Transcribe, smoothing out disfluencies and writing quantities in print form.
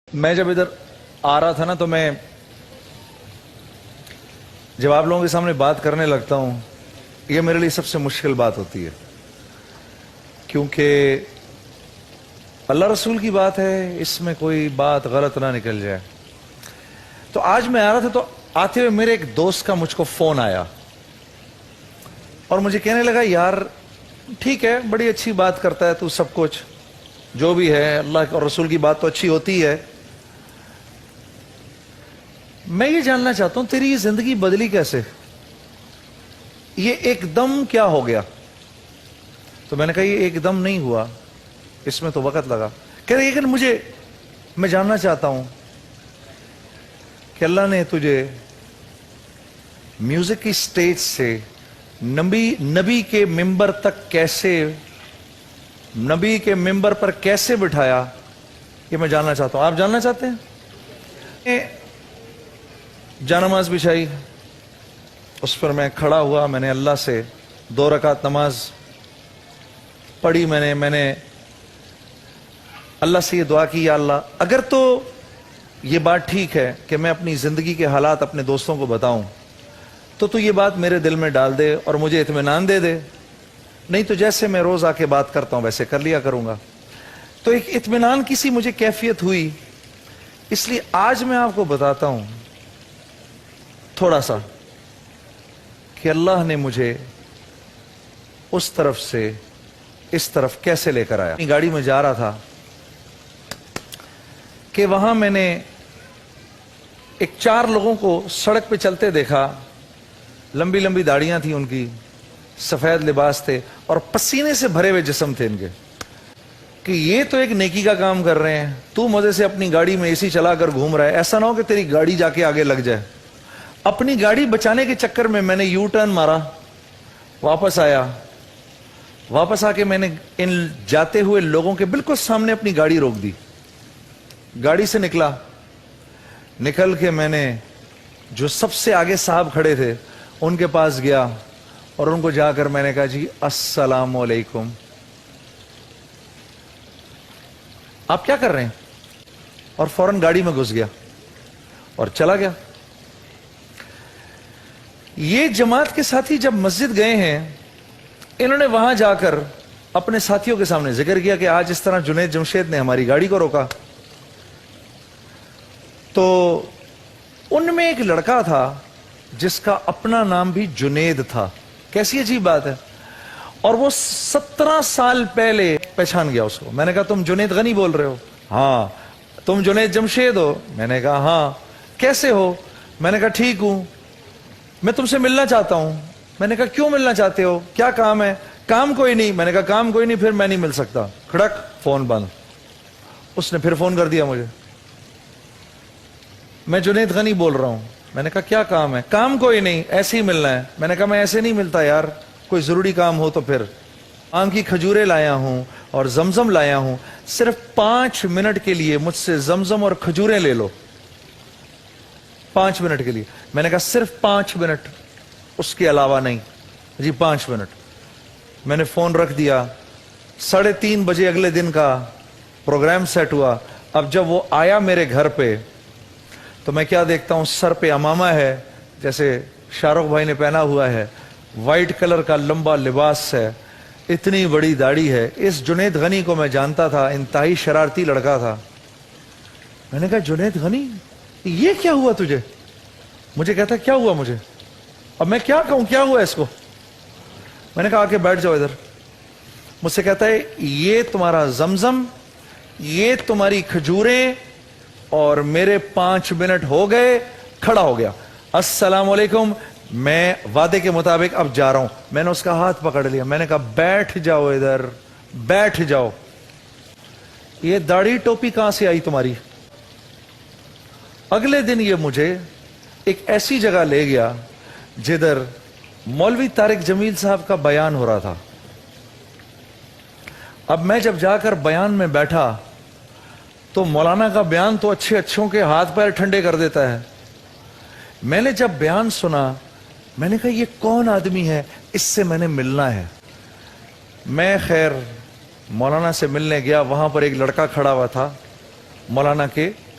میں جب ادھر آ رہا تھا نا تو میں جب آپ لوگوں کے سامنے بات کرنے لگتا ہوں یہ میرے لیے سب سے مشکل بات ہوتی ہے، کیونکہ اللہ رسول کی بات ہے، اس میں کوئی بات غلط نہ نکل جائے۔ تو آج میں آ رہا تھا تو آتے ہوئے میرے ایک دوست کا مجھ کو فون آیا اور مجھے کہنے لگا یار ٹھیک ہے بڑی اچھی بات کرتا ہے تو، سب کچھ جو بھی ہے اللہ اور رسول کی بات تو اچھی ہوتی ہے، میں یہ جاننا چاہتا ہوں تیری یہ زندگی بدلی کیسے، یہ ایک دم کیا ہو گیا؟ تو میں نے کہا یہ ایک دم نہیں ہوا، اس میں تو وقت لگا۔ کہہ رہے لیکن میں جاننا چاہتا ہوں کہ اللہ نے تجھے میوزک کی سٹیج سے نبی کے ممبر تک کیسے، نبی کے ممبر پر کیسے بٹھایا، یہ میں جاننا چاہتا ہوں۔ آپ جاننا چاہتے ہیں؟ جانماز بچھائی، اس پر میں کھڑا ہوا، میں نے اللہ سے 2 رکعت نماز پڑھی، میں نے اللہ سے یہ دعا کی یا اللہ اگر تو یہ بات ٹھیک ہے کہ میں اپنی زندگی کے حالات اپنے دوستوں کو بتاؤں تو یہ بات میرے دل میں ڈال دے اور مجھے اطمینان دے دے، نہیں تو جیسے میں روز آ کے بات کرتا ہوں ویسے کر لیا کروں گا۔ تو ایک اطمینان کی سی مجھے کیفیت ہوئی، اس لیے آج میں آپ کو بتاتا ہوں تھوڑا سا کہ اللہ نے مجھے اس طرف سے اس طرف کیسے لے کر آیا۔ اپنی گاڑی میں جا رہا تھا کہ وہاں میں نے ایک 4 لوگوں کو سڑک پہ چلتے دیکھا، لمبی لمبی داڑیاں تھیں ان کی، سفید لباس تھے اور پسینے سے بھرے ہوئے جسم تھے ان کے، کہ یہ تو ایک نیکی کا کام کر رہے ہیں، تو مزے سے اپنی گاڑی میں اے سی چلا کر گھوم رہا ہے، ایسا نہ ہو کہ تیری گاڑی جا کے آگے لگ جائے۔ اپنی گاڑی بچانے کے چکر میں نے یو ٹرن مارا، واپس آیا، واپس آ کے میں نے ان جاتے ہوئے لوگوں کے بالکل سامنے اپنی گاڑی روک دی، گاڑی سے نکل کے میں نے جو سب سے آگے صاحب کھڑے تھے ان کے پاس گیا اور ان کو جا کر میں نے کہا جی السلام علیکم، آپ کیا کر رہے ہیں؟ اور فوراً گاڑی میں گھس گیا اور چلا گیا۔ یہ جماعت کے ساتھی جب مسجد گئے ہیں انہوں نے وہاں جا کر اپنے ساتھیوں کے سامنے ذکر کیا کہ آج اس طرح جنید جمشید نے ہماری گاڑی کو روکا۔ تو ان میں ایک لڑکا تھا جس کا اپنا نام بھی جنید تھا، کیسی عجیب بات ہے، اور وہ 17 سال پہلے پہچان گیا اس کو۔ میں نے کہا تم جنید غنی بول رہے ہو؟ ہاں۔ تم جنید جمشید ہو؟ میں نے کہا ہاں۔ کیسے ہو؟ میں نے کہا ٹھیک ہوں، میں تم سے ملنا چاہتا ہوں۔ میں نے کہا کیوں ملنا چاہتے ہو، کیا کام ہے؟ کام کوئی نہیں۔ میں نے کہا کام کوئی نہیں، پھر میں نہیں مل سکتا۔ کھڑک، فون بند۔ اس نے پھر فون کر دیا مجھے، میں جنید غنی بول رہا ہوں۔ میں نے کہا کیا کام ہے؟ کام کوئی نہیں، ایسے ہی ملنا ہے۔ میں نے کہا میں ایسے نہیں ملتا یار، کوئی ضروری کام ہو تو پھر۔ آم کی کھجوریں لایا ہوں اور زمزم لایا ہوں، صرف 5 منٹ کے لیے مجھ سے زمزم اور کھجوریں لے لو، 5 منٹ کے لیے۔ میں نے کہا صرف 5 منٹ، اس کے علاوہ نہیں۔ جی 5 منٹ۔ میں نے فون رکھ دیا۔ 3:30 بجے اگلے دن کا پروگرام سیٹ ہوا۔ اب جب وہ آیا میرے گھر پہ تو میں کیا دیکھتا ہوں، سر پہ امامہ ہے جیسے شاہ رخ بھائی نے پہنا ہوا ہے، وائٹ کلر کا لمبا لباس ہے، اتنی بڑی داڑھی ہے۔ اس جنید غنی کو میں جانتا تھا، انتہائی شرارتی لڑکا تھا۔ میں نے کہا جنید غنی یہ کیا ہوا تجھے؟ مجھے کہتا کیا ہوا مجھے؟ اب میں کیا کہوں، کیا ہوا اس کو؟ میں نے کہا آ کے بیٹھ جاؤ ادھر۔ مجھ سے کہتا ہے یہ تمہارا زمزم، یہ تمہاری کھجوریں، اور میرے 5 منٹ ہو گئے۔ کھڑا ہو گیا، السلام علیکم، میں وعدے کے مطابق اب جا رہا ہوں۔ میں نے اس کا ہاتھ پکڑ لیا، میں نے کہا بیٹھ جاؤ ادھر، بیٹھ جاؤ۔ یہ داڑھی ٹوپی کہاں سے آئی تمہاری؟ اگلے دن یہ مجھے ایک ایسی جگہ لے گیا جدھر مولوی طارق جمیل صاحب کا بیان ہو رہا تھا۔ اب میں جب جا کر بیان میں بیٹھا تو مولانا کا بیان تو اچھوں کے ہاتھ پیر ٹھنڈے کر دیتا ہے۔ میں نے جب بیان سنا میں نے کہا یہ کون آدمی ہے، اس سے میں نے ملنا ہے۔ میں خیر مولانا سے ملنے گیا، وہاں پر ایک لڑکا کھڑا ہوا تھا مولانا کے